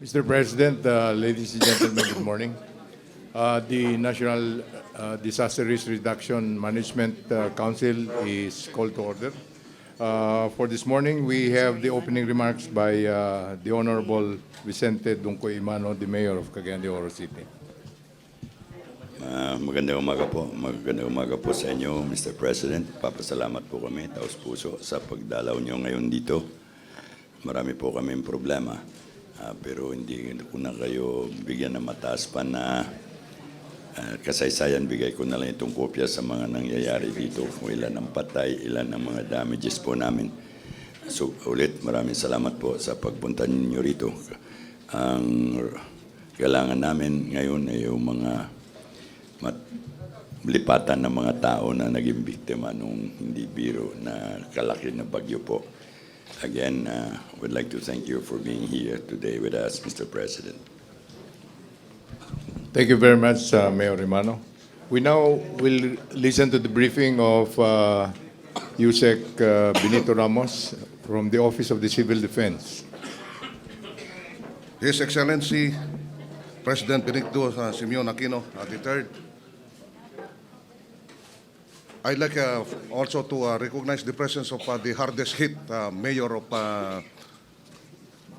Mr. President, ladies and gentlemen, good morning. The National Disaster Risk Reduction Management Council is called to order. For this morning, we have the opening remarks by the Honorable Vicente Dungcoy Imano, the Mayor of Cagayan de Oro City. Magandang umaga po. Magandang umaga po sa inyo, Mr. President. Papasalamat po kami, taos puso, sa pagdalaw nyo ngayon dito. Marami po kaming problema. Pero hindi ko na kayo bigyan ng mataas pa na kasaysayan. Bigay ko na lang itong kopya sa mga nangyayari dito. Kung ilan ang patay, ilan ang mga damages po namin. So ulit, maraming salamat po sa pagpunta ninyo rito. Ang kailangan namin ngayon ay yung mga lipatan ng mga tao na naging biktima nung hindi biro na kalaki na bagyo po. Again, would like to thank you for being here today with us, Mr. President. Thank you very much, Mayor Imano. We now will listen to the briefing of USEC Benito Ramos from the Office of the Civil Defense. His Excellency President Benigno Simeon Aquino III. I'd like also to recognize the presence of the hardest hit Mayor of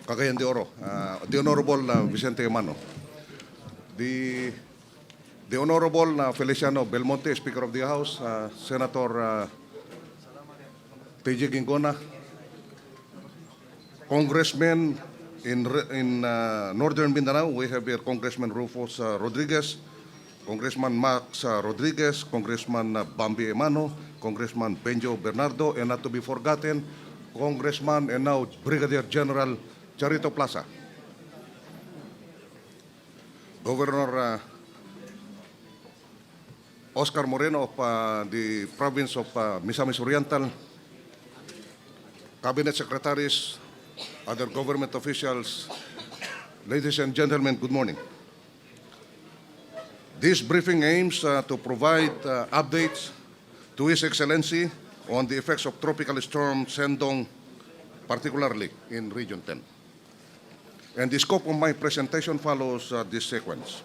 Cagayan de Oro, the Honorable Vicente Imano. The Honorable Feliciano Belmonte, Speaker of the House, Senator T.J. Gingona, Congressmen in Northern Mindanao. We have here Congressman Rufus Rodriguez, Congressman Max Rodriguez, Congressman Bambi Emano, Congressman Benjo Bernardo, and not to be forgotten, Congressman and now Brigadier General Charito Plaza. Governor Oscar Moreno of the province of Misamis Oriental, Cabinet Secretaries, other government officials, ladies and gentlemen, good morning. This briefing aims to provide updates to His Excellency on the effects of Tropical Storm Sendong, particularly in Region 10. And the scope of my presentation follows this sequence.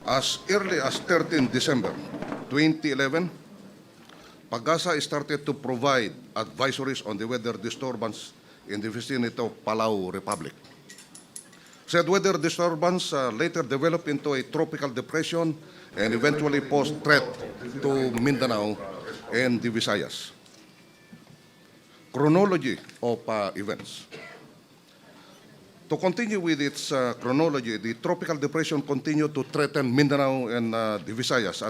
As early as 13 December 2011, Pagasa started to provide advisories on the weather disturbance in the vicinity of Palau Republic. Said weather disturbance later developed into a tropical depression and eventually posed threat to Mindanao and the Visayas. Chronology of events. To continue with its chronology, the tropical depression continued to threaten Mindanao and the Visayas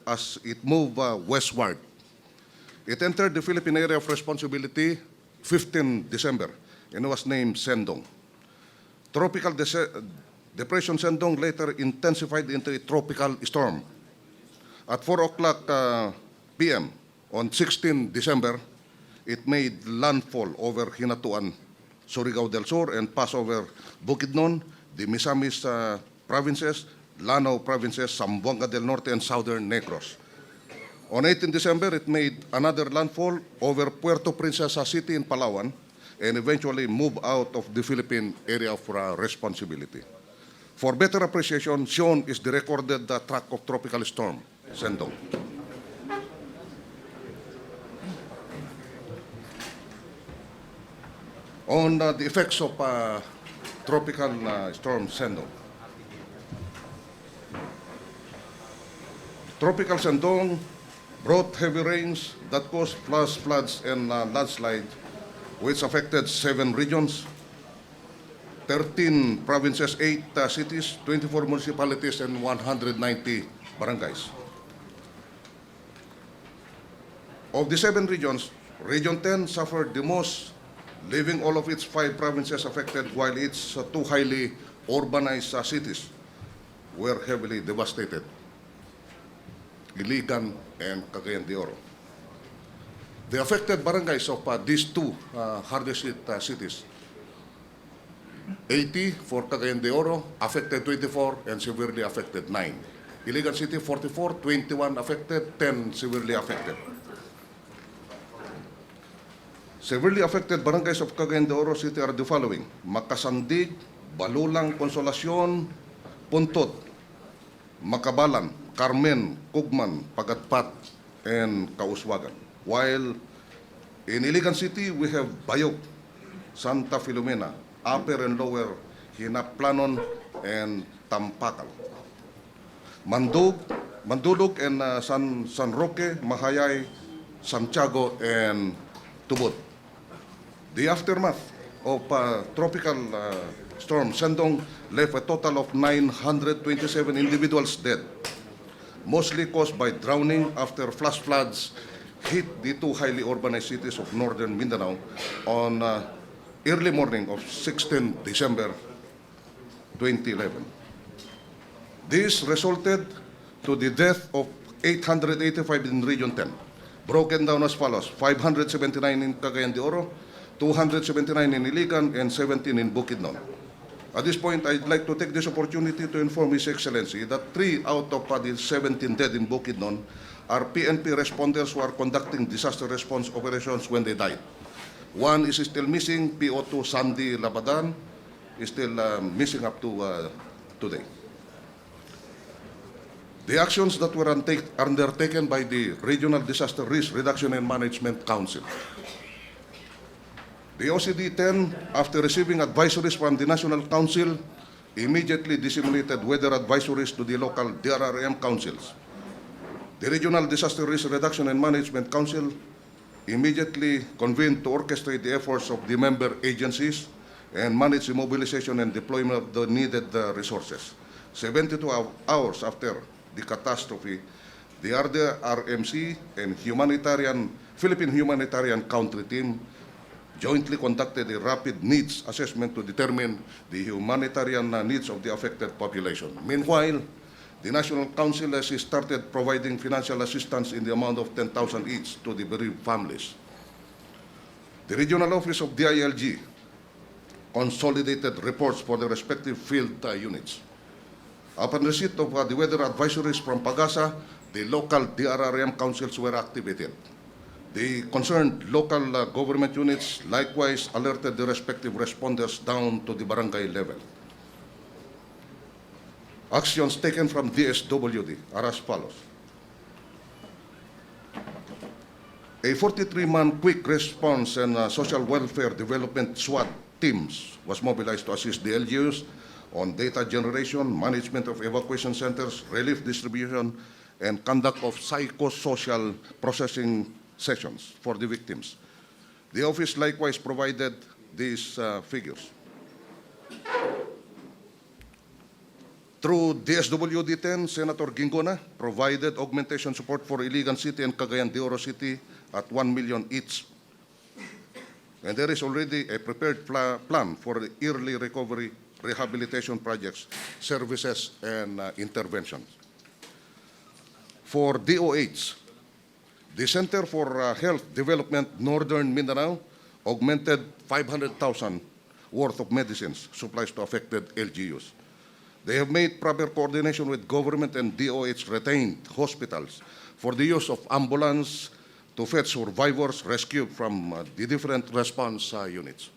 as it moved westward. It entered the Philippine area of responsibility 15 December and was named Sendong. Tropical Depression Sendong later intensified into a tropical storm. At 4 o'clock p.m. on 16 December, it made landfall over Hinatuan, Surigao del Sur, and passed over Bukidnon, the Misamis provinces, Lanao provinces, Zamboanga del Norte, and Southern Negros. On 18 December, it made another landfall over Puerto Princesa City in Palawan, and eventually move out of the Philippine area of responsibility. For better appreciation, shown is the recorded track of tropical storm, Sendong. On the effects of tropical storm, Sendong. Tropical Sendong brought heavy rains that caused floods and landslides, which affected 7 regions, 13 provinces, 8 cities, 24 municipalities, and 190 barangays. Of the 7 regions, Region 10 suffered the most, leaving all of its 5 provinces affected, while its 2 highly urbanized cities were heavily devastated, Iligan and Cagayan de Oro. The affected barangays of these 2 hardest hit cities, 80 for Cagayan de Oro, affected 24 and severely affected 9. Iligan City 44, 21 affected, 10 severely affected. Severely affected barangays of Cagayan de Oro City are the following: Makasandig, Balulang, Consolacion, Puntot, Makabalan, Carmen, Kugman, Pagatpat, and Kauswagan. While in Iligan City, we have Bayog, Santa Filomena, Upper and Lower Hinaplanon, and Tampakal. Mandulog and San Roque, Mahayay, Santiago, and Tubod. The aftermath of tropical storm Sendong left a total of 927 individuals dead, mostly caused by drowning after flash floods hit the two highly urbanized cities of northern Mindanao on early morning of 16 December 2011. This resulted to the death of 885 in Region 10, broken down as follows: 579 in Cagayan de Oro, 279 in Iligan, and 17 in Bukidnon. At this point, I'd like to take this opportunity to inform His Excellency that 3 out of the 17 dead in Bukidnon are PNP responders who are conducting disaster response operations when they died. One is still missing, PO2 Sandy Labadan is still missing up to today. The actions that were undertaken by the Regional Disaster Risk Reduction and Management Council. The OCD-10, after receiving advisories from the National Council, immediately disseminated weather advisories to the local DRRM councils. The Regional Disaster Risk Reduction and Management Council immediately convened to orchestrate the efforts of the member agencies and manage the mobilization and deployment of the needed resources. 72 hours after the catastrophe, the RDRMC and Philippine Humanitarian Country Team jointly conducted a rapid needs assessment to determine the humanitarian needs of the affected population. Meanwhile, the National Council has started providing financial assistance in the amount of 10,000 each to the bereaved families. The Regional Office of DILG consolidated reports for the respective field units. Upon receipt of the weather advisories from Pagasa, the local DRRM councils were activated. The concerned local government units likewise alerted the respective responders down to the barangay level. Actions taken from DSWD are as follows. A 43-man quick response and social welfare development SWAT teams was mobilized to assist the LGUs on data generation, management of evacuation centers, relief distribution, and conduct of psychosocial processing sessions for the victims. The office likewise provided these figures. Through DSWD-10, Senator Gingona provided augmentation support for Iligan City and Cagayan de Oro City at 1 million each. And there is already a prepared plan for the early recovery rehabilitation projects, services, and interventions. For DOH, the Center for Health Development Northern Mindanao augmented 500,000 worth of medicines, supplies to affected LGUs. They have made proper coordination with government and DOH retained hospitals for the use of ambulance to fetch survivors rescued from the different response units.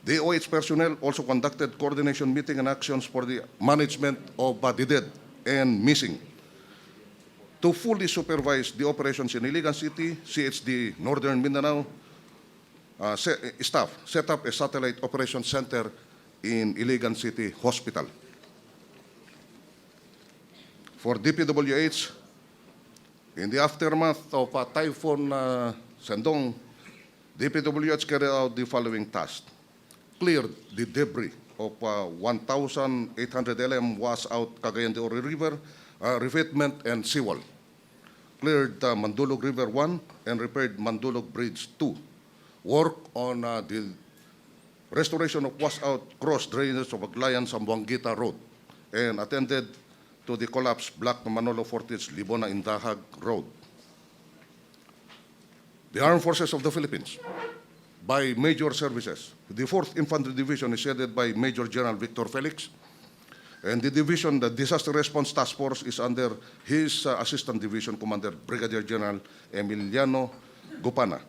DOH personnel also conducted coordination meeting and actions for the management of the dead and missing. To fully supervise the operations in Iligan City, CHD Northern Mindanao staff set up a satellite operations center in Iligan City Hospital. For DPWH, in the aftermath of Typhoon Sendong, DPWH carried out the following tasks. Cleared the debris of 1,800 LM wash out Cagayan de Oro River, refitment and seawall. Cleared Mandulog River 1 and repaired Mandulog Bridge 2. Work on the restoration of wash out cross drainage of Aglayan Sambuanguita Road and attended to the collapsed Black Manolo Fortis Libona Indahag Road. The Armed Forces of the Philippines, by major services. The 4th Infantry Division is headed by Major General Victor Felix, and the division, the Disaster Response Task Force, is under his Assistant Division Commander, Brigadier General Emiliano Gupana.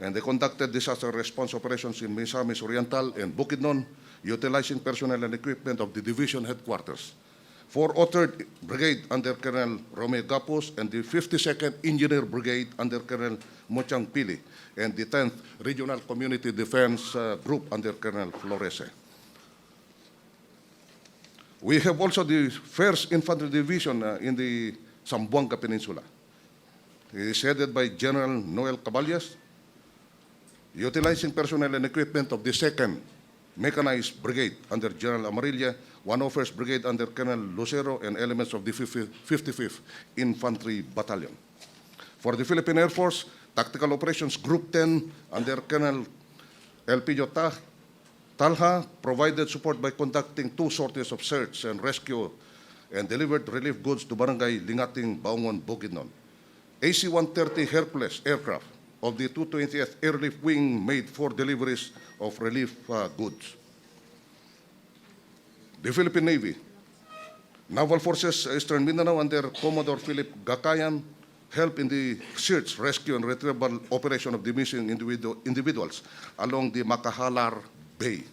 and they conducted disaster response operations in Misamis Oriental and Bukidnon, utilizing personnel and equipment of the division headquarters. 403rd Brigade under Colonel Romeo Gapos and the 52nd Engineer Brigade under Colonel Mochang Pili, and the 10th Regional Community Defense Group under Colonel Florese. We have also the 1st Infantry Division in the Zamboanga Peninsula. It is headed by General Noel Caballas, utilizing personnel and equipment of the 2nd Mechanized Brigade under General Amarilla, 101st Brigade under Colonel Lucero, and elements of the 55th Infantry Battalion. For the Philippine Air Force, Tactical Operations Group 10 under Colonel Elpidio Talha provided support by conducting 2 sorties of search and rescue and delivered relief goods to Barangay Lingating, Baungon, Bukidnon. AC-130 Hercules aircraft of the 220th Airlift Wing made 4 deliveries of relief goods. The Philippine Navy, Naval Forces Eastern Mindanao under Commodore Philip Gakayan helped in the search, rescue, and retrieval operation of the missing individuals along the Makahalar Bay.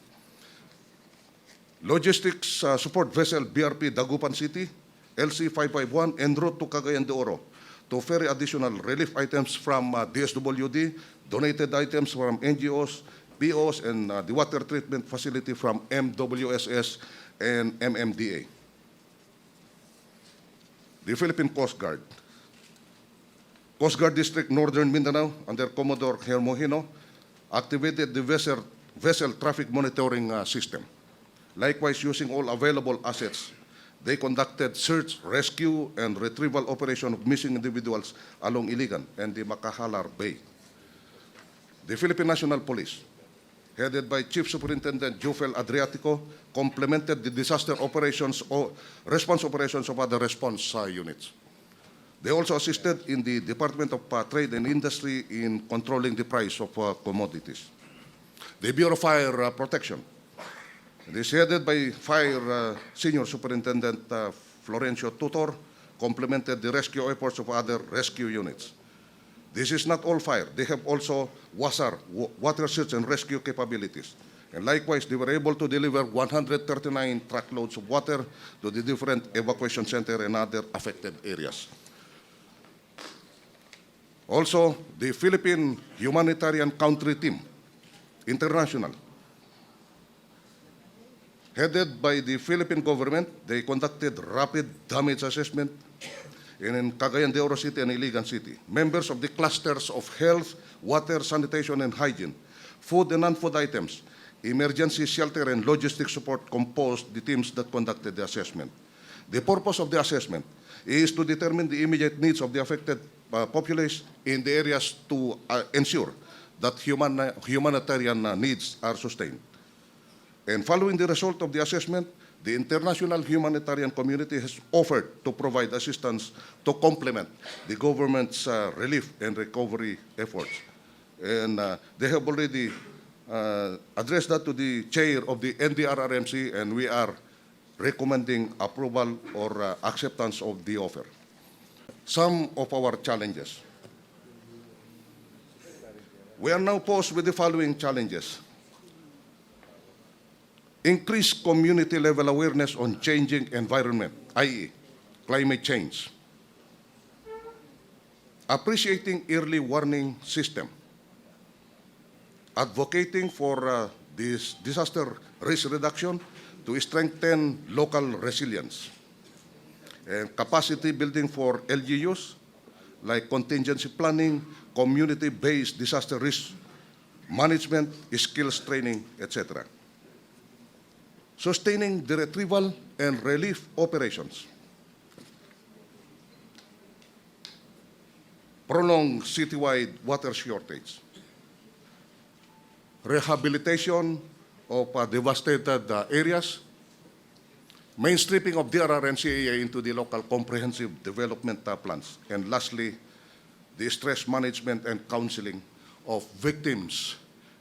Logistics support vessel BRP Dagupan City, LC-551, en route to Cagayan de Oro to ferry additional relief items from DSWD, donated items from NGOs, POs, and the water treatment facility from MWSS and MMDA. The Philippine Coast Guard. Coast Guard District Northern Mindanao under Commodore Hermohino activated the vessel traffic monitoring system. Likewise, using all available assets, they conducted search, rescue, and retrieval operation of missing individuals along Iligan and the Makahalar Bay. The Philippine National Police, headed by Chief Superintendent Jufel Adriatico, complemented the disaster operations or response operations of other response units. They also assisted in the Department of Trade and Industry in controlling the price of commodities. The Bureau of Fire Protection, it is headed by Fire Senior Superintendent Florencio Tutor, complemented the rescue efforts of other rescue units. This is not all fire. They have also WASAR, water search and rescue capabilities. And likewise, they were able to deliver 139 truckloads of water to the different evacuation center and other affected areas. Also, the Philippine Humanitarian Country Team, International, headed by the Philippine government, they conducted rapid damage assessment in Cagayan de Oro City and Iligan City. Members of the clusters of health, water, sanitation, and hygiene, food and non-food items, emergency shelter, and logistic support composed the teams that conducted the assessment. The purpose of the assessment is to determine the immediate needs of the affected populace in the areas to ensure that humanitarian needs are sustained. And following the result of the assessment, the international humanitarian community has offered to provide assistance to complement the government's relief and recovery efforts. And they have already addressed that to the chair of the NDRRMC, and we are recommending approval or acceptance of the offer. Some of our challenges. We are now posed with the following challenges. Increase community level awareness on changing environment, i.e., climate change. Appreciating early warning system. Advocating for this disaster risk reduction to strengthen local resilience. And capacity building for LGUs, like contingency planning, community-based disaster risk management, skills training, etc. Sustaining the retrieval and relief operations. Prolonged citywide water shortage. Rehabilitation of devastated areas. Mainstreaming of DRRMCA into the local comprehensive development plans. And lastly, the stress management and counseling of victims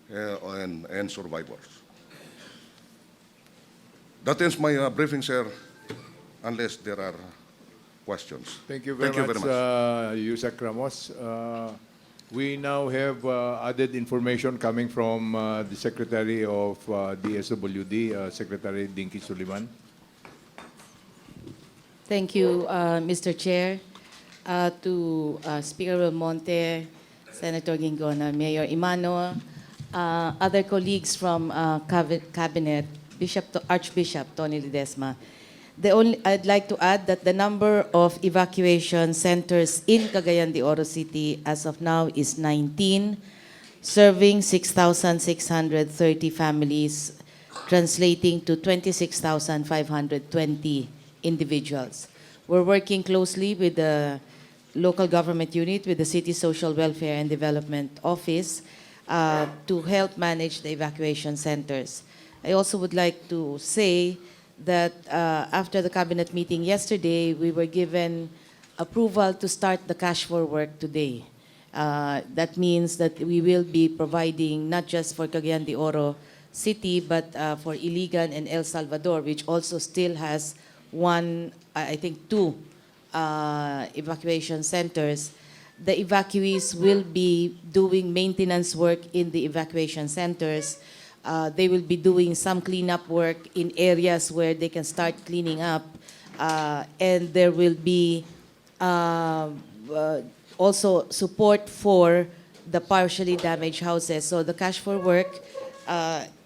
and survivors. That ends my briefing, sir, unless there are questions. Thank you very much, Yusek Ramos. We now have added information coming from the Secretary of DSWD, Secretary Dinky Suliman. Thank you, Mr. Chair. To Speaker Belmonte, Senator Gingona, Mayor Imano, other colleagues from Cabinet, Archbishop Tony Ledesma. I'd like to add that the number of evacuation centers in Cagayan de Oro City as of now is 19, serving 6,630 families, translating to 26,520 individuals. We're working closely with the local government unit, with the City Social Welfare and Development Office, to help manage the evacuation centers. I also would like to say that after the cabinet meeting yesterday, we were given approval to start the cash for work today. That means that we will be providing not just for Cagayan de Oro City, but for Iligan and El Salvador, which also still has two evacuation centers. The evacuees will be doing maintenance work in the evacuation centers. They will be doing some cleanup work in areas where they can start cleaning up. And there will be also support for the partially damaged houses. So the cash for work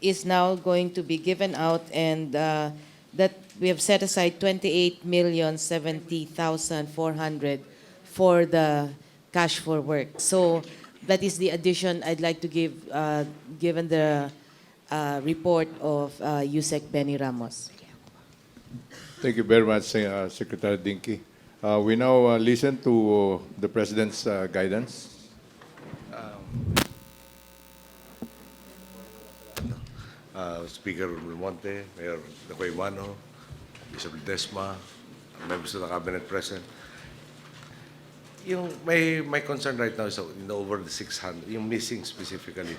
is now going to be given out, and that we have set aside 28,070,400 for the cash for work. So that is the addition I'd like to give, given the report of Yusek Benny Ramos. Thank you very much, Secretary Dinky. We now listen to the President's guidance. Speaker Belmonte, Mayor Imano, Bishop Ledesma, members of the cabinet present. My concern right now is over the 600, yung missing specifically.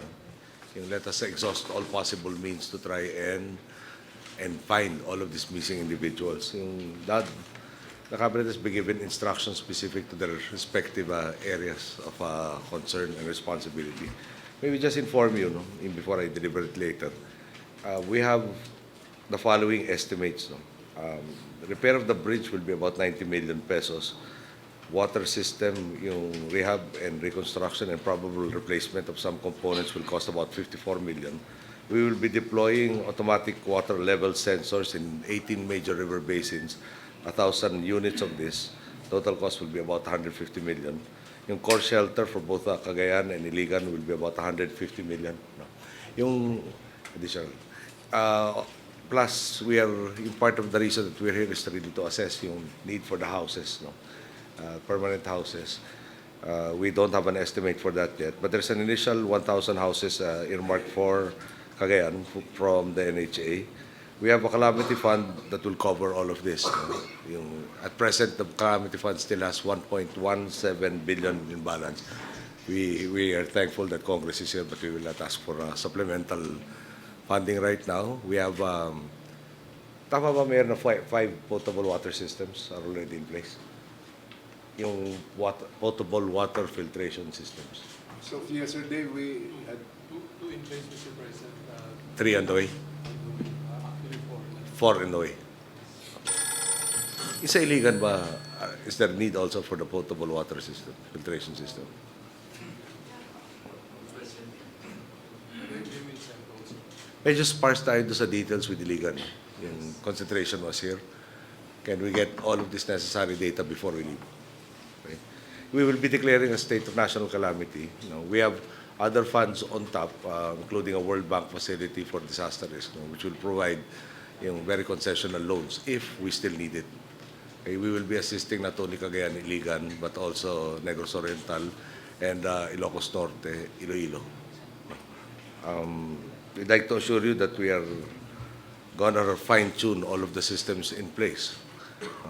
Let us exhaust all possible means to try and find all of these missing individuals. The cabinet has been given instructions specific to their respective areas of concern and responsibility. Maybe just inform you, before I deliver it later. We have the following estimates. The repair of the bridge will be about 90 million pesos. Water system, rehab and reconstruction and probable replacement of some components will cost about 54 million. We will be deploying automatic water level sensors in 18 major river basins, 1,000 units of this. Total cost will be about 150 million. Yung core shelter for both Cagayan and Iligan will be about 150 million. Yung additional. Plus, part of the reason that we're here is really to assess yung need for the houses, permanent houses. We don't have an estimate for that yet, but there's an initial 1,000 houses earmarked for Cagayan from the NHA. We have a calamity fund that will cover all of this. At present, the calamity fund still has 1.17 billion in balance. We are thankful that Congress is here, but we will not ask for supplemental funding right now. We have, tama ba, Mayor, na five potable water systems are already in place? Yung potable water filtration systems. So yesterday we had Two in place, Mr. President. 3 on the way. Actually, 4 in the way. Isa Iligan ba, is there need also for the potable water system, filtration system? Medyo sparse tayo doon sa details with Iligan. Yung concentration was here. Can we get all of this necessary data before we leave? Okay. We will be declaring a state of national calamity. We have other funds on top, including a World Bank facility for disaster risk, which will provide very concessional loans if we still need it. Okay. We will be assisting not only Cagayan, Iligan, but also Negros Oriental and Ilocos Norte, Iloilo. We'd like to assure you that we are going to fine-tune all of the systems in place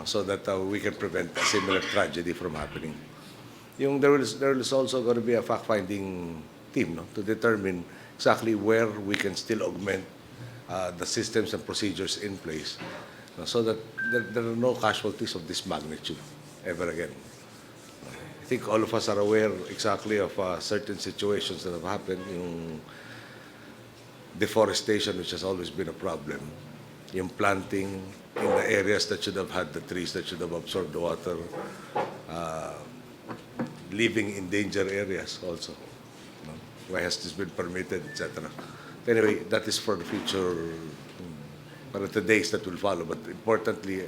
so that we can prevent a similar tragedy from happening. There is also going to be a fact-finding team to determine exactly where we can still augment the systems and procedures in place so that there are no casualties of this magnitude ever again. I think all of us are aware exactly of certain situations that have happened. Yung deforestation, which has always been a problem. Yung planting in the areas that should have had the trees that should have absorbed the water. Living in danger areas also. No? Why has this been permitted, etc. Anyway, that is for the future, para the days that will follow. But importantly,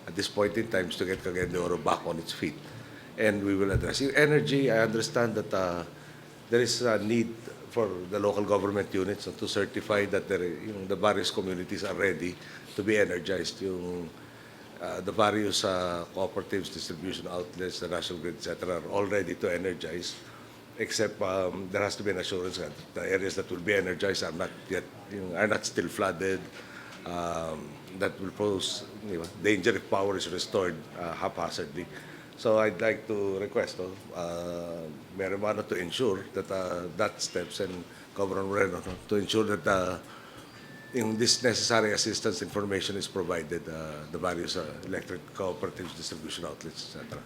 at this point in time, is to get Cagayan de Oro back on its feet. And we will address. In energy, I understand that there is a need for the local government units to certify that the various communities are ready to be energized. The various cooperatives, distribution outlets, the national grid, etc., are all ready to energize, except there has to be an assurance that the areas that will be energized are not yet, are not still flooded. That will pose danger if power is restored haphazardly. So I'd like to request Mayor Romano to ensure that that steps, and Governor Moreno to ensure that this necessary assistance information is provided the various electric cooperatives, distribution outlets, etc.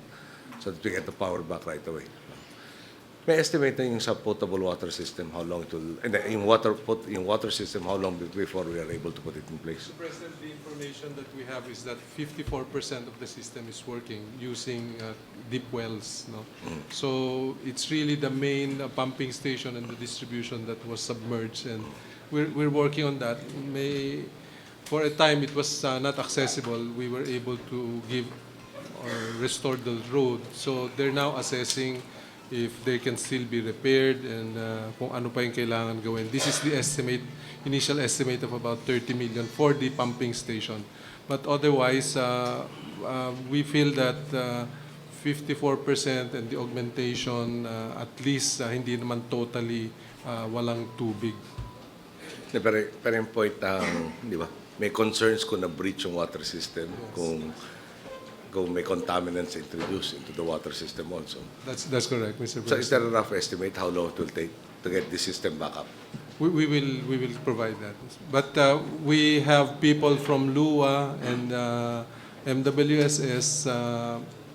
So that we get the power back right away. May estimate na yung sa potable water system, how long it will, and yung water system, how long before we are able to put it in place? Mr. President, the information that we have is that 54% of the system is working using deep wells. No? So it's really the main pumping station and the distribution that was submerged, and we're working on that. For a time it was not accessible. We were able to give or restore the road. So they're now assessing if they can still be repaired and kung ano pa yung kailangan gawin. This is the initial estimate of about 30 million for the pumping station. But otherwise, we feel that 54% and the augmentation, at least hindi naman totally walang tubig. Pero yung point na, di ba, may concerns kung na-breach yung water system, kung may contaminants introduced into the water system also. That's correct, Mr. So is President. there a rough estimate how long it will take to get the system back up? We will provide that. But we have people from LUA and MWSS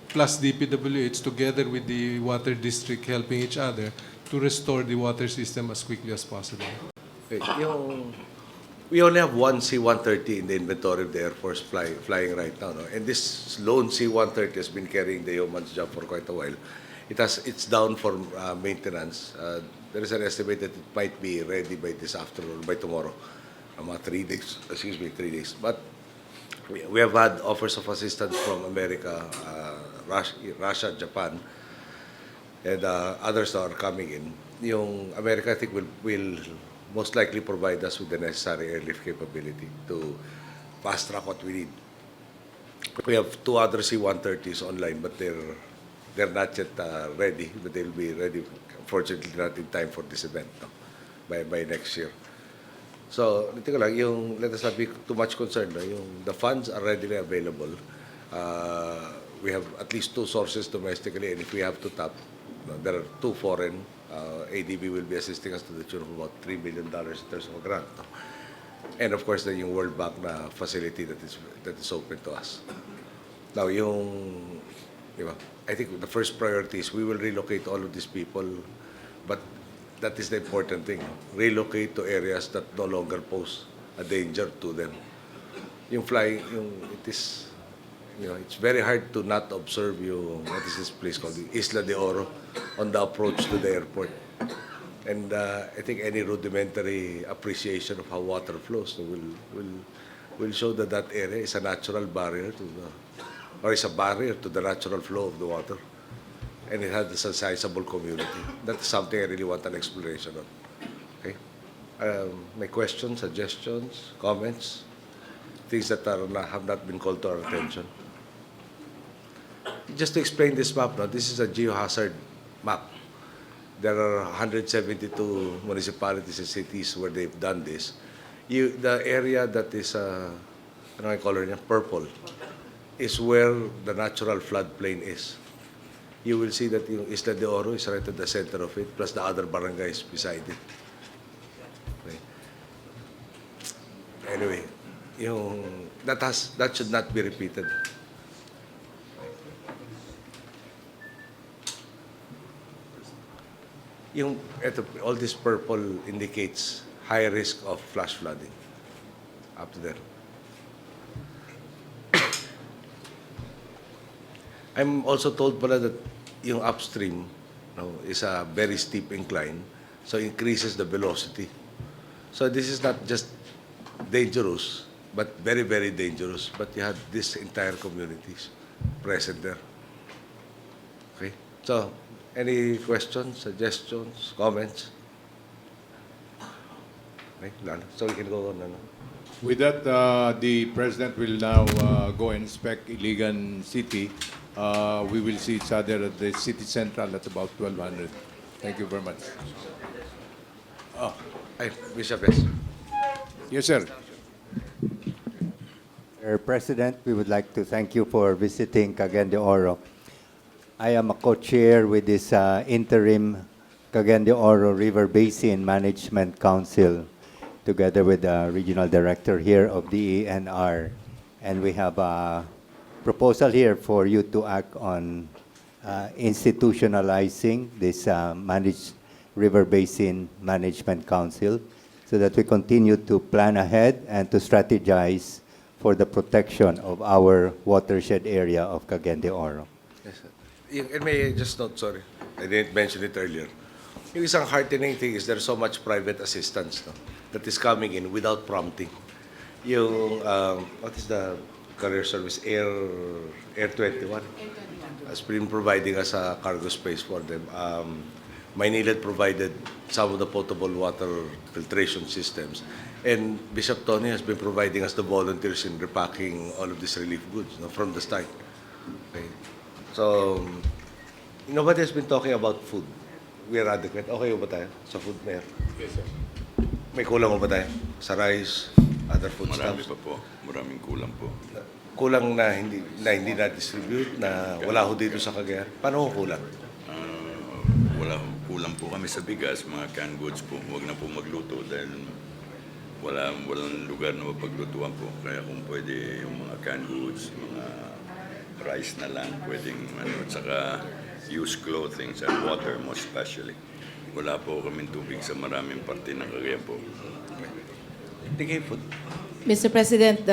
plus DPWH together with the water district helping each other to restore the water system as quickly as possible. Okay, we only have one C-130 in the inventory of the Air Force flying right now. No? And this lone C-130 has been carrying the yeoman's job for quite a while. It's down for maintenance. There is an estimate that it might be ready by this afternoon, by tomorrow. 3 days, 3 days. But we have had offers of assistance from America, Russia, Japan, and others are coming in. Yung America, I think, will most likely provide us with the necessary airlift capability to fast-track what we need. We have 2 other C-130s online, but they're not yet ready, but they'll be ready, fortunately not in time for this event, no? by next year. So, let us not be too much concerned. No? The funds are readily available. We have at least 2 sources domestically, and if we have to tap, there are 2 foreign. ADB will be assisting us to the tune of about $3 million in terms of a grant. No? And of course, yung World Bank na facility that is open to us. Now, I think the first priority is we will relocate all of these people, but that is the important thing. No? Relocate to areas that no longer pose a danger to them. It's very hard to not observe what is this place called? The Isla de Oro on the approach to the airport. And I think any rudimentary appreciation of how water flows will show that area is a natural barrier is a barrier to the natural flow of the water. And it has a sizable community. That's something I really want an exploration on. Okay? My questions, suggestions, comments, things that have not been called to our attention. Just to explain this map, this is a geohazard map. There are 172 municipalities and cities where they've done this. The area that is, purple, is where the natural floodplain is. You will see that Isla de Oro is right at the center of it, plus the other barangays beside it. Okay. Anyway, that should not be repeated. all this purple indicates high risk of flash flooding. Up to there. I'm also told pala that yung upstream is a very steep incline, so increases the velocity. So this is not just dangerous, but very, very dangerous. But you have these entire communities present there. Okay? So, any questions, suggestions, comments? Okay, none. So we can go on. With that, the President will now go and inspect Iligan City. We will see each other at the City Central at about 1200. Thank you very much. Ay, Bishop, yes. Yes, sir. Mr. President, we would like to thank you for visiting Cagayan de Oro. I am a co-chair with this interim Cagayan de Oro River Basin Management Council, together with the regional director here of DENR. And we have a proposal here for you to act on institutionalizing this managed River Basin Management Council so that we continue to plan ahead and to strategize for the protection of our watershed area of Cagayan de Oro. Yes, sir. And may I just note, sorry, I didn't mention it earlier. Yung isang heartening thing is there's so much private assistance that is coming in without prompting. Yung, what is the career service? Air 21 has been providing us a cargo space for them. Manila provided some of the potable water filtration systems. And Bishop Tony has been providing us the volunteers in repacking all of these relief goods from the start. Okay. So, nobody has been talking about food. We are adequate. Okay ba tayo sa food, Mayor? Yes, sir. May kulang ba tayo sa rice, other food Marami stuffs? pa po. Maraming kulang po. Kulang na hindi na-distribute, na wala ho dito sa Cagayan. Paano ho kulang? Kulang po kami sa bigas, mga canned goods po. Huwag na po magluto dahil walang lugar na mapaglutuan po. Kaya kung pwede yung mga canned goods, mga rice na lang, pwedeng at saka used clothing and water most especially. Wala po kaming tubig sa maraming parte ng Cagayan po. Tingin food. Mr. President,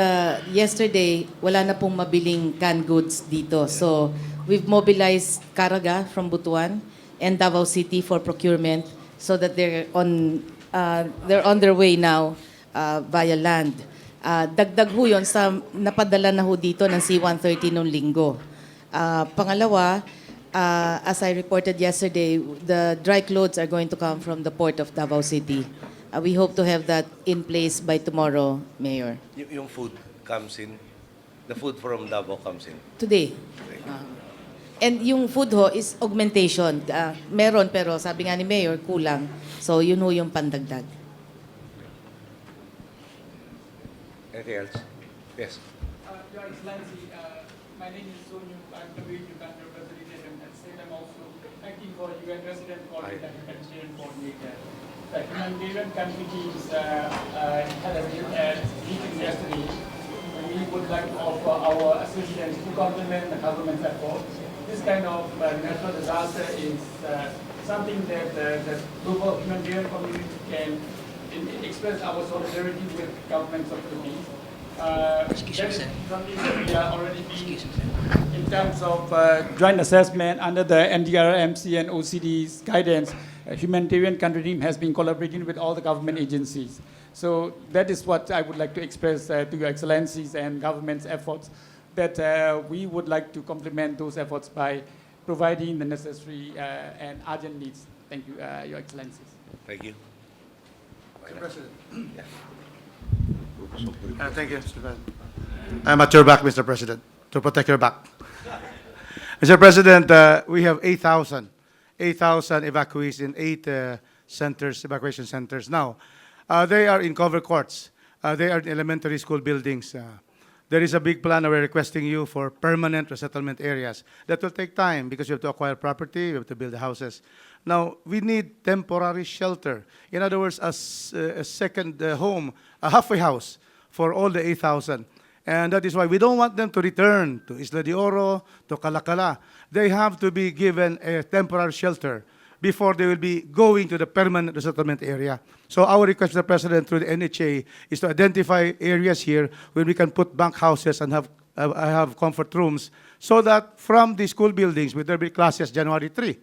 yesterday, wala na pong mabiling canned goods dito. So, we've mobilized Caraga from Butuan and Davao City for procurement so that they're on their way now via land. Dagdag ho yun sa napadala na ho dito ng C-130 noong linggo. Pangalawa, as I reported yesterday, the dry clothes are going to come from the port of Davao City. We hope to have that in place by tomorrow, Mayor. Yung food comes in, the food from Davao comes in. Today. And yung food ho is augmentation. Meron pero sabi nga ni Mayor, kulang. So yun ho yung pandagdag. Anything else? Yes. Your Excellency, my name is Sonyu. I'm the Uganda resident and state. I'm also acting for UN Resident Coordinator and Humanitarian Coordinator. The humanitarian committees had a meeting yesterday. We would like to offer our assistance to complement the government's efforts. This kind of natural disaster is something that the global humanitarian community can express our solidarity with governments of the Philippines. That is something that we are already doing in terms of joint assessment under the NDRMC and OCD's guidance. Humanitarian country team has been collaborating with all the government agencies. So that is what I would like to express to Your Excellencies and government's efforts, that we would like to complement those efforts by providing the necessary and urgent needs. Thank you, Your Excellencies. Thank you. Mr. President. Yeah. Thank you, Mr. President. I'm at your back, Mr. President, to protect your back. Mr. President, we have 8,000 evacuees in 8 centers, evacuation centers now. They are in cover courts. They are in elementary school buildings. There is a big plan we're requesting you for permanent resettlement areas. That will take time because you have to acquire property, you have to build houses. Now, we need temporary shelter. In other words, a second home, a halfway house for all the 8,000. And that is why we don't want them to return to Isla de Oro, to Calacala. They have to be given a temporary shelter before they will be going to the permanent resettlement area. So our request, Mr. President, through the NHA, is to identify areas here where we can put bunk houses and have comfort rooms, so that from the school buildings, where there will be classes January 3,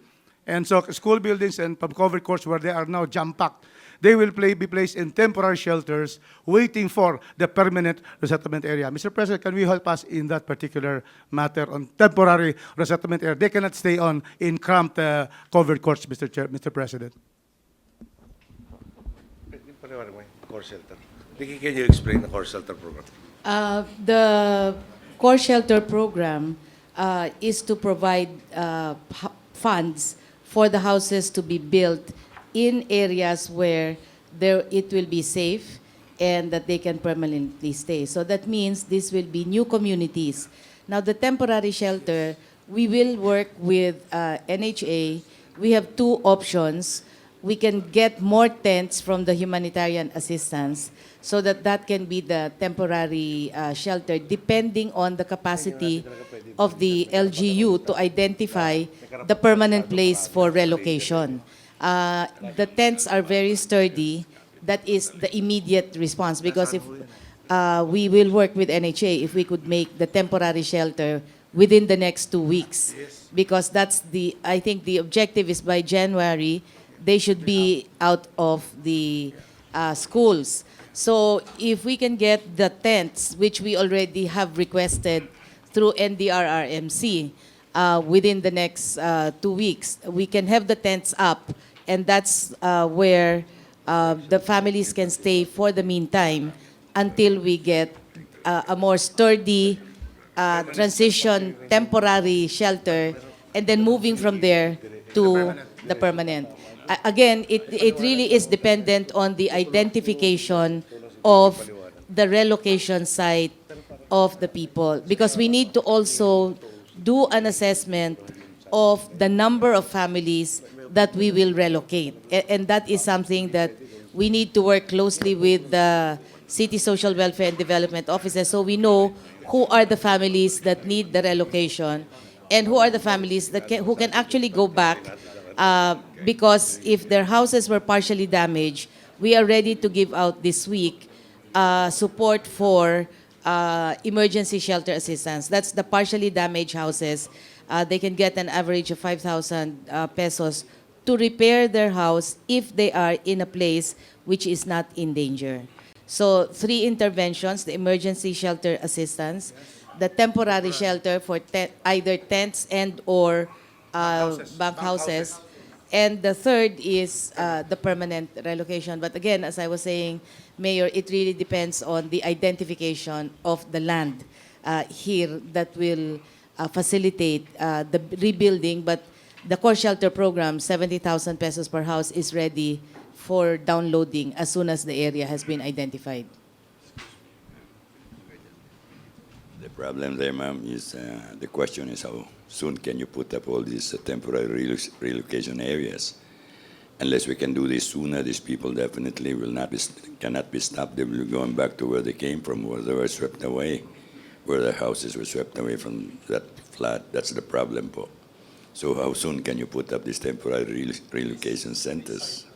and so school buildings and covered courts where they are now jam-packed, they will be placed in temporary shelters waiting for the permanent resettlement area. Mr. President, can we help us in that particular matter on temporary resettlement area? They cannot stay on in cramped covered courts, Mr. President. Core shelter. Nikki, can you explain the core shelter program? The core shelter program is to provide funds for the houses to be built in areas where it will be safe and that they can permanently stay. So that means this will be new communities. Now, the temporary shelter, we will work with NHA. We have two options. We can get more tents from the humanitarian assistance so that can be the temporary shelter, depending on the capacity of the LGU to identify the permanent place for relocation. The tents are very sturdy. That is the immediate response, because if we will work with NHA if we could make the temporary shelter within the next 2 weeks, because I think the objective is by January they should be out of the schools. So if we can get the tents, which we already have requested through NDRRMC, within the next 2 weeks, we can have the tents up, and that's where the families can stay for the meantime until we get a more sturdy transition temporary shelter, and then moving from there to the permanent. Again, it really is dependent on the identification of the relocation site of the people, because we need to also do an assessment of the number of families that we will relocate. And that is something that we need to work closely with the City Social Welfare and Development Offices, so we know who are the families that need the relocation and who are the families that who can actually go back, because if their houses were partially damaged, we are ready to give out this week support for emergency shelter assistance. That's the partially damaged houses. They can get an average of 5,000 pesos to repair their house if they are in a place which is not in danger. So 3 interventions: the emergency shelter assistance, the temporary shelter for either tents and or bunk houses, and the third is the permanent relocation. But again, as I was saying, Mayor, it really depends on the identification of the land here that will facilitate the rebuilding. But the core shelter program, 70,000 pesos per house, is ready for downloading as soon as the area has been identified. The problem there, ma'am, is the question is how soon can you put up all these temporary relocation areas? Unless we can do this sooner, these people definitely cannot be stopped. They will be going back to where they came from, where they were swept away, where their houses were swept away from that flood. That's the problem po. So how soon can you put up these temporary relocation centers?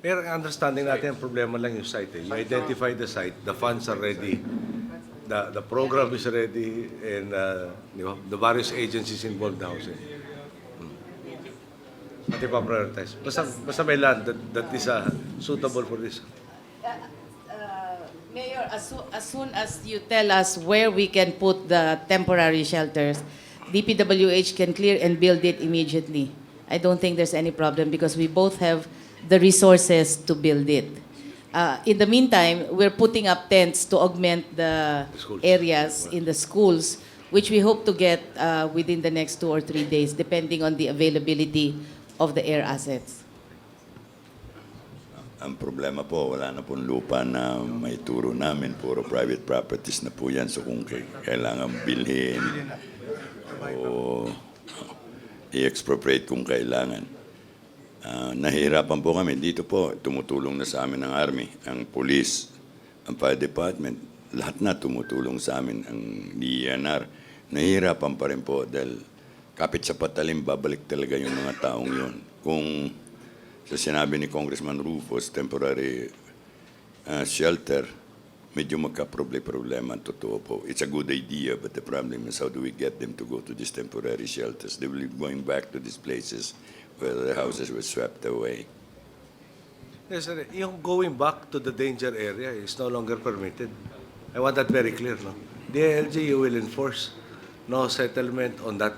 Pero understanding natin, ang problema lang yung site. You identify the site, the funds are ready, the program is ready, and the various agencies involved now. At ipa-prioritize. Basta may land that is suitable for this. Mayor, as soon as you tell us where we can put the temporary shelters, DPWH can clear and build it immediately. I don't think there's any problem because we both have the resources to build it. In the meantime, we're putting up tents to augment the areas in the schools, which we hope to get within the next 2 or 3 days, depending on the availability of the air assets. Ang problema po, wala na pong lupa na may turo namin. Puro private properties na po yan. So kung kailangan bilhin o i-expropriate kung kailangan. Nahihirapan po kami. Dito po, tumutulong na sa amin ang Army, ang Police, ang Fire Department. Lahat na tumutulong sa amin, ang DENR. Nahihirapan pa rin po dahil kapit sa patalim, babalik talaga yung mga taong yun. Kung sa sinabi ni Congressman Rufus, temporary shelter, medyo magka-problema. Totoo po. It's a good idea, but the problem is how do we get them to go to these temporary shelters? They will be going back to these places where their houses were swept away. Yes, sir. Yung going back to the danger area is no longer permitted. I want that very clear, no? The LGU will enforce no settlement on that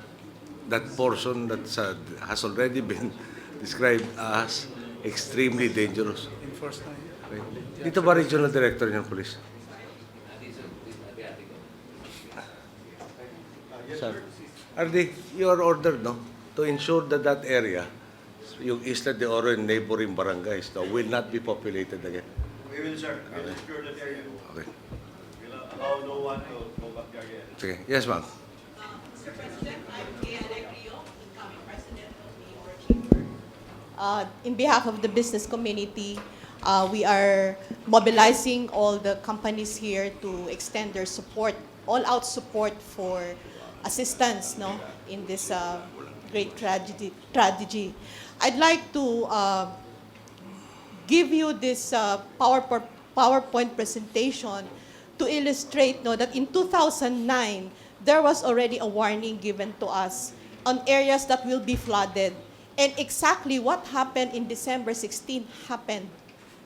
portion that has already been described as extremely dangerous. Enforced na. Okay. Dito ba regional director ng police? Sir, you are ordered, no, to ensure that that area, yung Isla de Oro and neighboring barangays, no, will not be populated again. We will, sir. We will secure that area. Okay. We'll allow no one to go back there again. Sige. Yes, ma'am. Mr. President, I'm Kaya Rio, incoming president of the Oro Chamber. In behalf of the business community, we are mobilizing all the companies here to extend their support, all-out support for assistance, no, in this great tragedy. I'd like to give you this PowerPoint presentation to illustrate, no, that in 2009, there was already a warning given to us on areas that will be flooded. And exactly what happened in December 16 happened.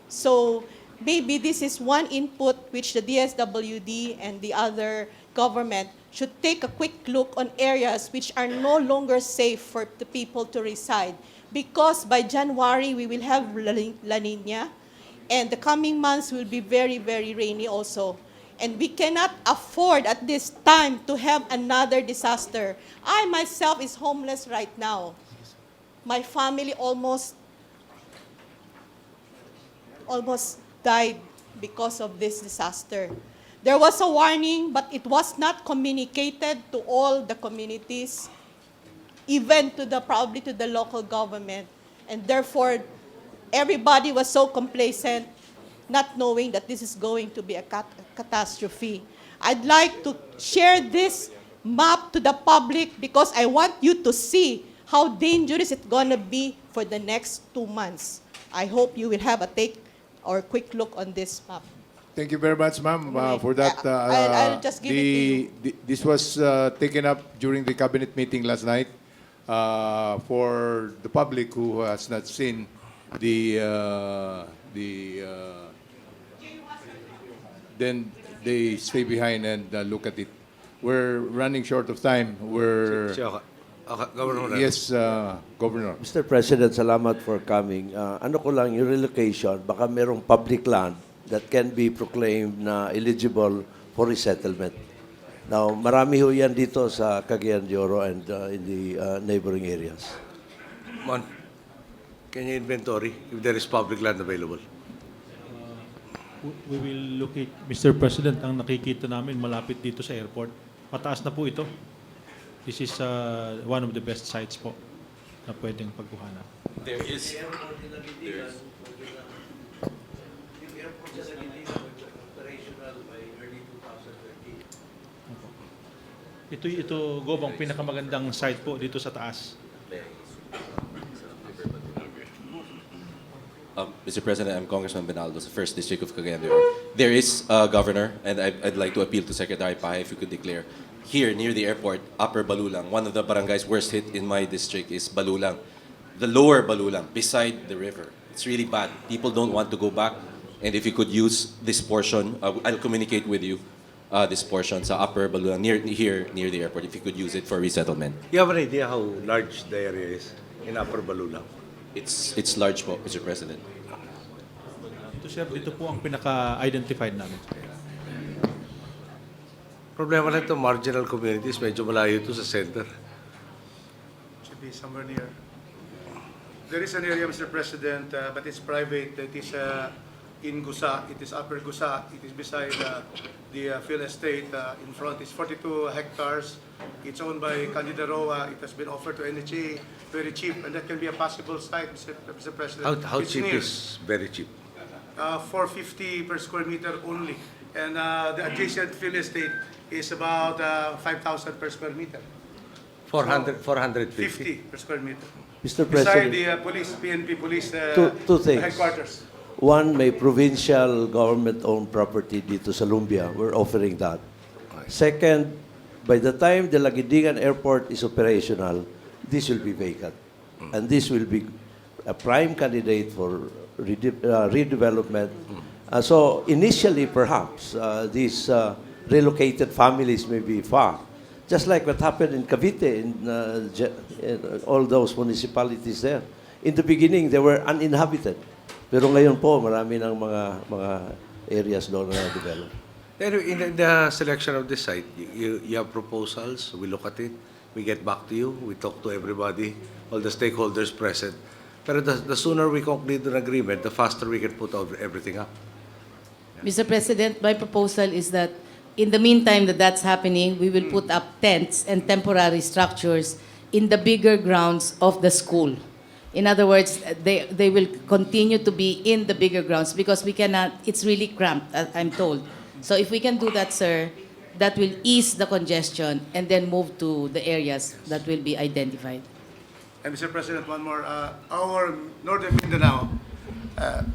So maybe this is one input which the DSWD and the other government should take a quick look on areas which are no longer safe for the people to reside. Because by January, we will have La Nina, and the coming months will be very, very rainy also. And we cannot afford at this time to have another disaster. I myself is homeless right now. My family almost died because of this disaster. There was a warning, but it was not communicated to all the communities, even to probably to the local government. And therefore, everybody was so complacent, not knowing that this is going to be a catastrophe. I'd like to share this map to the public because I want you to see how dangerous it's going to be for the next 2 months. I hope you will have a quick look on this map. Thank you very much, ma'am, for that. I'll just give it to you. This was taken up during the cabinet meeting last night. For the public who has not seen then they stay behind and look at it. We're running short of time. Governor. Yes, Governor. Mr. President, salamat for coming. Ano ko lang, yung relocation, baka merong public land that can be proclaimed na eligible for resettlement. Now, marami ho yan dito sa Cagayan de Oro and in the neighboring areas. Mon, can you inventory if there is public land available? We will locate, Mr. President, ang nakikita namin malapit dito sa airport. Mataas na po ito. This is one of the best sites po na pwedeng pagkuhanan. There is. Ito Gobang, pinakamagandang site po dito sa taas. Mr. President, I'm Congressman Benaldo, the 1st District of Cagayan de Oro. There is a governor, and I'd like to appeal to Secretary Pahay if you could declare. Here, near the airport, Upper Balulang, one of the barangays worst hit in my district is Balulang. The lower Balulang, beside the river. It's really bad. People don't want to go back. And if you could use this portion, I'll communicate with you this portion sa Upper Balulang, near the airport, if you could use it for resettlement. You have an idea how large the area is in Upper Balulang? It's large po, Mr. President. Ito, sir, dito po ang pinaka-identified namin. Problema lang ito, marginal communities, medyo malayo ito sa center. Should be somewhere near. There is an area, Mr. President, but it's private. It is in Gusa. It is Upper Gusa. It is beside the field estate. In front is 42 hectares. It's owned by Candida Roa. It has been offered to NHA, very cheap, and that can be a possible site, Mr. President. How It's cheap near. is very cheap? $450 per square meter only. And the adjacent field estate is about 5,000 per square meter. 450. 50 per square meter. Mr. Beside President, the police, PNP police, two things. headquarters. One, may provincial government-owned property dito sa Lumbia. We're offering that. Second, by the time the Lagidingan Airport is operational, this will be vacant. And this will be a prime candidate for redevelopment. So initially, perhaps, these relocated families may be far. Just like what happened in Cavite, in all those municipalities there. In the beginning, they were uninhabited. Pero ngayon po, marami ng mga areas doon na develop. Anyway, in the selection of the site, you have proposals, we look at it, we get back to you, we talk to everybody, all the stakeholders present. Pero the sooner we conclude an agreement, the faster we can put everything up. Mr. President, my proposal is that in the meantime that that's happening, we will put up tents and temporary structures in the bigger grounds of the school. In other words, they will continue to be in the bigger grounds because we cannot, it's really cramped, I'm told. So if we can do that, sir, that will ease the congestion and then move to the areas that will be identified. And Mr. President, one more. Our Northern Mindanao,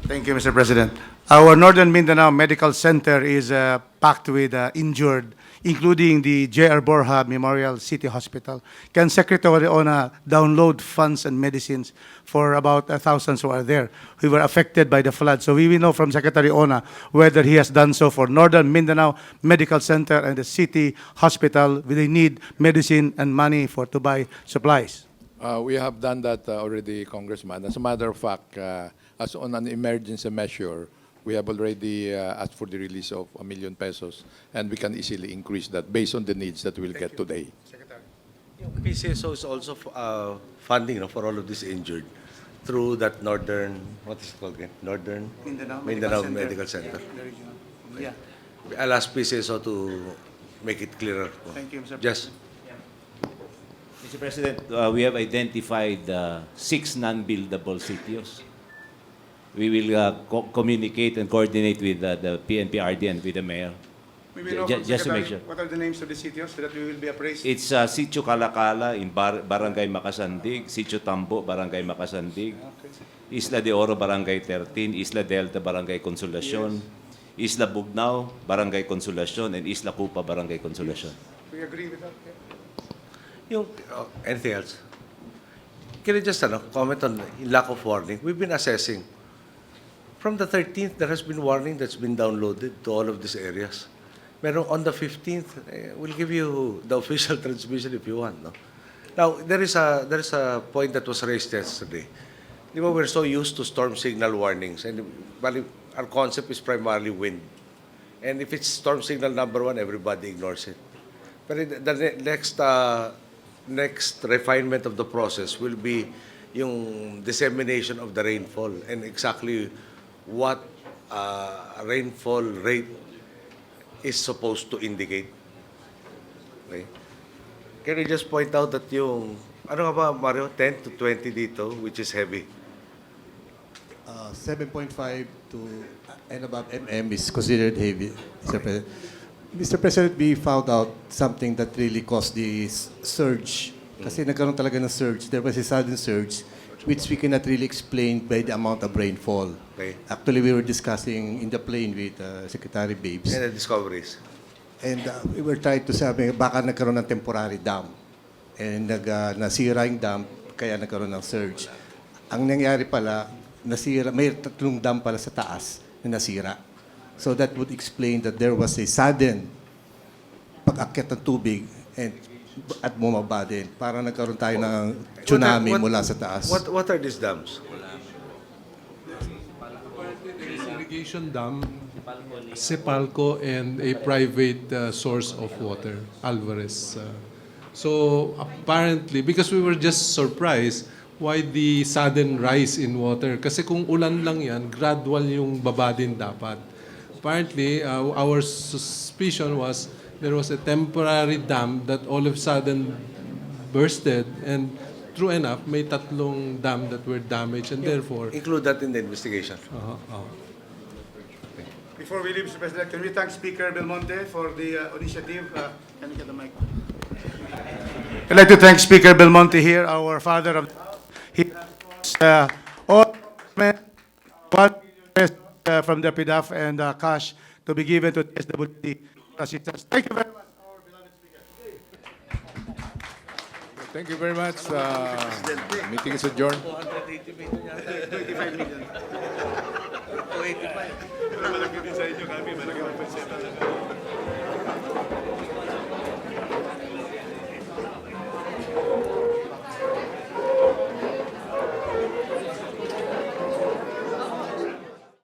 thank you, Mr. President. Our Northern Mindanao Medical Center is packed with injured, including the J.R. Borja Memorial City Hospital. Can Secretary Ona download funds and medicines for about thousands who are there, who were affected by the flood? So we will know from Secretary Ona whether he has done so for Northern Mindanao Medical Center and the city hospital. Will they need medicine and money to buy supplies? We have done that already, Congressman. As a matter of fact, as on an emergency measure, we have already asked for the release of ₱1 million, and we can easily increase that based on the needs that we'll get today. PCSO is also funding for all of this injured through that northern, what is it called again? Northern Mindanao Medical Center. Yeah. I'll ask PCSO to make it clearer. Thank you, Mr. President. Yes. Mr. President, we have identified 6 non-buildable CTOs. We will communicate and coordinate with the PNP-RD and with the mayor. We will know from Just to Secretary, make sure. what are the names of the CTOs so that we will be appraised? It's Sitio Calacala in Barangay Makasandig, Sitio Tambo, Barangay Makasandig, Isla de Oro, Barangay 13, Isla Delta, Barangay Consolacion, Isla Bugnao, Barangay Consolacion, and Isla Cupa, Barangay Consolacion. We agree with that. Anything else? Can I just comment on lack of warning? We've been assessing. From the 13th, there has been warning that's been downloaded to all of these areas. Pero on the 15th, we'll give you the official transmission if you want. No? Now, there is a point that was raised yesterday. We're so used to storm signal warnings, and our concept is primarily wind. And if it's storm signal number 1, everybody ignores it. But the next refinement of the process will be yung dissemination of the rainfall and exactly what rainfall rate is supposed to indicate. Okay? Can you just point out that yung, ano nga ba, Mario, 10 to 20 dito, which is heavy? 7.5 to and above mm is considered heavy, Mr. President. Mr. President, we found out something that really caused the surge. Kasi nagkaroon talaga ng surge. There was a sudden surge which we cannot really explain by the amount of rainfall. Okay. Actually, we were discussing in the plane with Secretary Babes. And the discoveries. And we were trying to sabi, baka nagkaroon ng temporary dam. And nasira yung dam, kaya nagkaroon ng surge. Ang nangyari pala, may 3 dam pala sa taas na nasira. So that would explain that there was a sudden pag-akyat ng tubig at bumaba din. Parang nagkaroon tayo ng tsunami mula sa taas. What are these dams? Apparently, there is irrigation dam, Sepalco, and a private source of water, Alvarez. So apparently, because we were just surprised why the sudden rise in water. Kasi kung ulan lang yan, gradual yung baba din dapat. Apparently, our suspicion was there was a temporary dam that all of a sudden bursted, and true enough, may 3 dam that were damaged, and therefore... Include that in the investigation. Before we leave, Mr. President, can we thank Speaker Belmonte for the initiative? Can you get the mic? I'd like to thank Speaker Belmonte here, our father of the house. He all from the PDAF and cash to be given to the SWD assistance. Thank you very much, our beloved Speaker. Thank you very much. Meeting is adjourned. 25 million. 285.